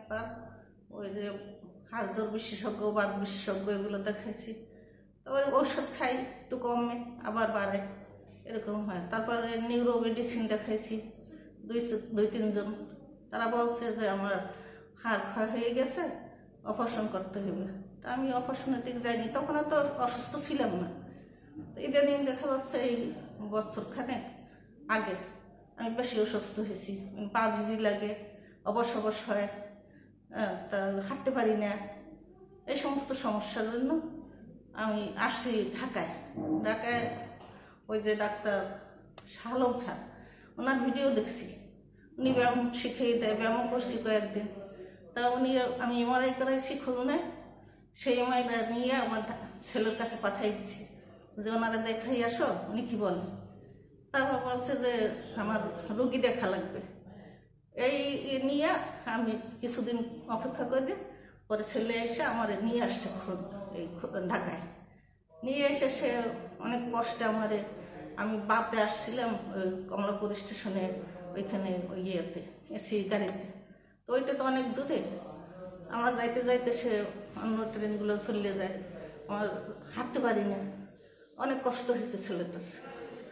Doctor, ওই যে হাড় জোর বিশেষজ্ঞ, বাত বিশেষজ্ঞ এগুলো দেখাইছি। তারপরে ঔষধ খাই, একটু কমে আবার বাড়ে, এরকম হয়। তারপরে নিউরো মেডিসিন দেখাইছি 2-3 জন। তারা বলছে যে আমার হাড় ক্ষয় হয়ে গেছে, অপারেশন করতে হবে। তা আমি অপারেশনের দিকে যাইনি, তখন তো অসুস্থ ছিলাম না। তো ইদানিং দেখা যাচ্ছে এই বছরখানেক আগে আমি বেশি অসুস্থ হয়েছি, পা ঝিঝি লাগে, অবশ অবশ হয়, তা হাঁটতে পারি না। এই সমস্ত সমস্যার জন্য আমি আসছি ঢাকায়। ঢাকায় ওই যে ডাক্তার শালম স্যার, ওনার ভিডিও দেখছি, উনি ব্যায়াম শিখিয়ে দেয়, ব্যায়াম করছি কয়েকদিন। তা উনি, আমি এমআরআই করাইছি খুলনে, সেই এমআরআইটা নিয়ে আমার ছেলের কাছে পাঠাই দিচ্ছি যে ওনারা দেখাই আসো, উনি কি বলেন। তারপর বলছে যে আমার রোগী দেখা লাগবে। এই নিয়ে আমি কিছুদিন অপেক্ষা করে পরে ছেলে এসে আমার নিয়ে আসছে এই ঢাকায়। নিয়ে এসে সে অনেক কষ্টে আমারে, আমি বাদে আসছিলাম ওই কমলাপুর স্টেশনে, ওইখানে ওই ইয়েতে এসি গাড়িতে। তো ওইটা তো অনেক দূরে, আমার যাইতে যাইতে সে অন্য ট্রেনগুলো চলে যায়, আমার হাঁটতে পারি না, অনেক কষ্ট হয়েছে ছেলেটার।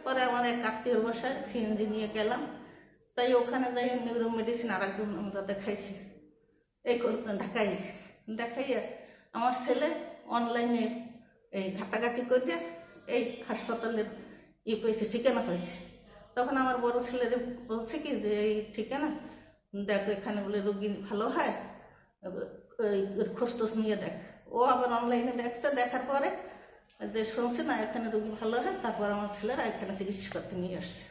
পরে আমার এক আত্মীয়র বাসায় সিএনজি নিয়ে গেলাম, তাই ওখানে যাই নিউরো মেডিসিন আরেকজন আমরা দেখাইছি এই ঢাকায়। দেখাইয়া আমার ছেলে অনলাইনে এই ঘাটাঘাটি করে এই হাসপাতালের পেয়েছে, ঠিকানা পেয়েছে। তখন আমার বড় ছেলের বলছে কি যে এই ঠিকানা দেখো, এখানে বলে রোগী ভালো হয়, খোঁজ নিয়ে দেখ। ও আবার অনলাইনে দেখছে, দেখার পরে যে শুনছে না এখানে রোগী ভালো হয়, তারপর আমার ছেলেরা এখানে চিকিৎসা করতে নিয়ে আসছে।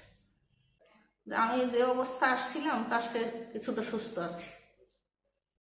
আমি যে অবস্থা আসছিলাম তার সে কিছুটা সুস্থ আছে।